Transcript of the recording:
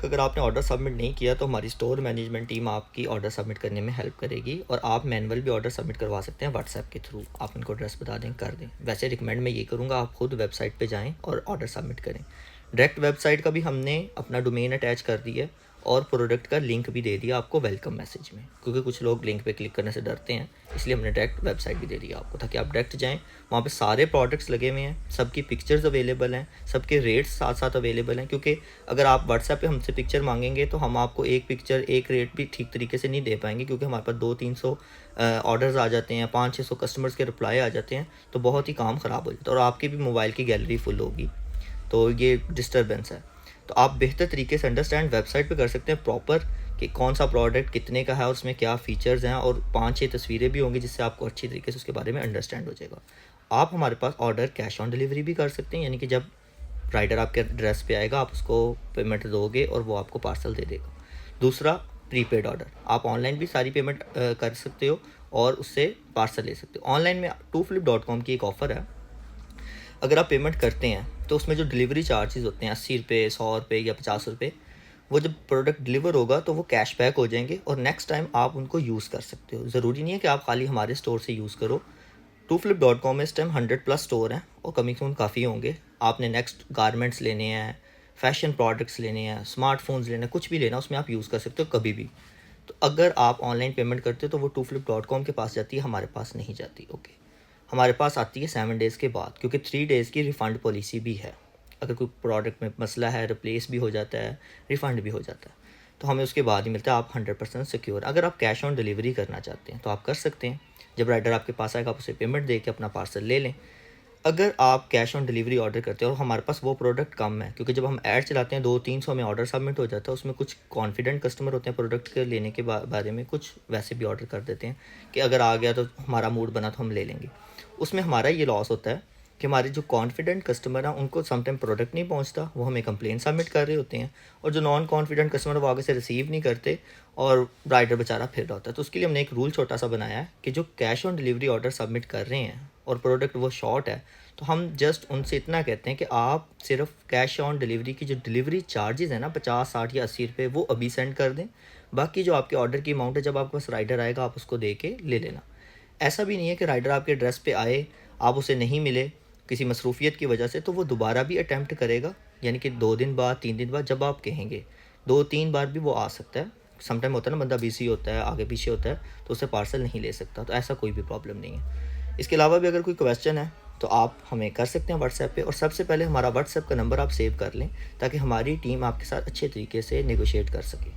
अगर आपने order submit नहीं किया तो हमारी स्टोर मैनेजमेंट टीम आपकी ऑर्डर सबमिट करने में हेल्प करेगी और आप मैनुअल भी ऑर्डर सबमिट करवा सकते हैं व्हाट्सएप के थ्रू। आप उनको एड्रेस बता दें, कर दें। वैसे रिकमेंड मैं ये करूँगा आप खुद वेबसाइट पे जाएं और ऑर्डर सबमिट करें। डायरेक्ट वेबसाइट का भी हमने अपना डोमेन अटैच कर दिया है और प्रोडक्ट का लिंक भी दे दिया आपको वेलकम मैसेज में, क्योंकि कुछ लोग लिंक पे क्लिक करने से डरते हैं, इसलिए हमने डायरेक्ट वेबसाइट भी दे दिया आपको ताकि आप डायरेक्ट जाएं। वहाँ पे सारे प्रोडक्ट्स लगे हुए हैं, सबकी पिक्चर्स अवेलेबल हैं, सबके रेट्स साथ साथ अवेलेबल हैं। क्योंकि अगर आप व्हाट्सएप पे हमसे पिक्चर मांगेंगे तो हम आपको एक पिक्चर एक रेट भी ठीक तरीके से नहीं दे पाएंगे, क्योंकि हमारे पास 200-300 ऑर्डर्स आ जाते हैं, 500-600 कस्टमर्स के रिप्लाई आ जाते हैं, तो बहुत ही काम ख़राब हो जाता है और आपकी भी मोबाइल की गैलरी फुल होगी, तो ये डिस्टर्बेंस है। तो आप बेहतर तरीके से अंडरस्टैंड वेबसाइट पे कर सकते हैं प्रॉपर कि कौन सा प्रोडक्ट कितने का है और उसमें क्या फ़ीचर्स हैं, और 5-6 तस्वीरें भी होंगी जिससे आपको अच्छी तरीके से उसके बारे में अंडरस्टैंड हो जाएगा। आप हमारे पास ऑर्डर कैश ऑन डिलीवरी भी कर सकते हैं, यानी कि जब राइडर आपके एड्रेस पे आएगा आप उसको पेमेंट दोगे और वो आपको पार्सल दे देगा। दूसरा, प्रीपेड ऑर्डर, आप ऑनलाइन भी सारी पेमेंट कर सकते हो और उससे पार्सल ले सकते हो। ऑनलाइन में TwoFlip.com की एक ऑफ़र है, अगर आप पेमेंट करते हैं तो उसमें जो डिलीवरी चार्जेस होते हैं 80 रुपये, 100 रुपये या 50 रुपये, वो जब प्रोडक्ट डिलीवर होगा तो वो कैशबैक हो जाएंगे और नेक्स्ट टाइम आप उनको यूज़ कर सकते हो। ज़रूरी नहीं है कि आप खाली हमारे स्टोर से यूज़ करो। TwoFlip.com में इस टाइम 100+ स्टोर हैं और कमी सून काफ़ी होंगे। आपने नेक्स्ट गारमेंट्स लेने हैं, फैशन प्रोडक्ट्स लेने हैं, स्मार्टफोन्स लेने हैं, कुछ भी लेना उसमें आप यूज़ कर सकते हो कभी भी। तो अगर आप ऑनलाइन पेमेंट करते हो तो वो TwoFlip.com के पास जाती है, हमारे पास नहीं जाती। ओके, हमारे पास आती है 7 डेज़ के बाद, क्योंकि 3 डेज़ की रिफ़ंड पॉलिसी भी है। अगर कोई प्रोडक्ट में मसला है, रिप्लेस भी हो जाता है, रिफ़ंड भी हो जाता है, तो हमें उसके बाद ही मिलता है। आप 100% सिक्योर। अगर आप कैश ऑन डिलीवरी करना चाहते हैं तो आप कर सकते हैं। जब राइडर आपके पास आएगा आप उसे पेमेंट दे के अपना पार्सल ले लें। अगर आप कैश ऑन डिलीवरी ऑर्डर करते हो और हमारे पास वो प्रोडक्ट कम है, क्योंकि जब हम ऐड चलाते हैं 200-300 में ऑर्डर सबमिट हो जाता है, उसमें कुछ कॉन्फिडेंट कस्टमर होते हैं प्रोडक्ट के लेने के बारे में, कुछ वैसे भी ऑर्डर कर देते हैं कि अगर आ गया तो हमारा मूड बना तो हम ले लेंगे। उसमें हमारा ये लॉस होता है कि हमारे जो कॉन्फिडेंट कस्टमर हैं उनको समटाइम प्रोडक्ट नहीं पहुंचता, वो हमें कंप्लेन सबमिट कर रहे होते हैं, और जो नॉन कॉन्फिडेंट कस्टमर वो आगे से रिसीव नहीं करते और राइडर बेचारा फिर रहा होता है। तो उसके लिए हमने एक रूल छोटा सा बनाया है कि जो cash on delivery order submit कर रहे हैं और प्रोडक्ट वो शॉर्ट है, तो हम जस्ट उनसे इतना कहते हैं कि आप सिर्फ कैश ऑन डिलीवरी की जो डिलीवरी चार्जेस है ना 50, 60 या 80 रुपये, वो अभी सेंड कर दें। बाकी जो आपके ऑर्डर की अमाउंट है जब आपके पास राइडर आएगा आप उसको दे के ले लेना। ऐसा भी नहीं है कि राइडर आपके एड्रेस पे आए, आप उसे नहीं मिले किसी मसरूफियत की वजह से, तो वो दोबारा भी अटैम्प्ट करेगा, यानी कि 2 दिन बाद, 3 दिन बाद, जब आप कहेंगे 2-3 बार भी वो आ सकता है। समटाइम होता है ना, बंदा बिजी होता है, आगे पीछे होता है, तो उससे पार्सल नहीं ले सकता। तो ऐसा कोई भी प्रॉब्लम नहीं है। इसके अलावा भी अगर कोई क्वेश्चन है तो आप हमें कर सकते हैं व्हाट्सएप पे, और सबसे पहले हमारा व्हाट्सएप का नंबर आप सेव कर लें ताकि हमारी टीम आपके साथ अच्छे तरीके से नेगोशिएट कर सके।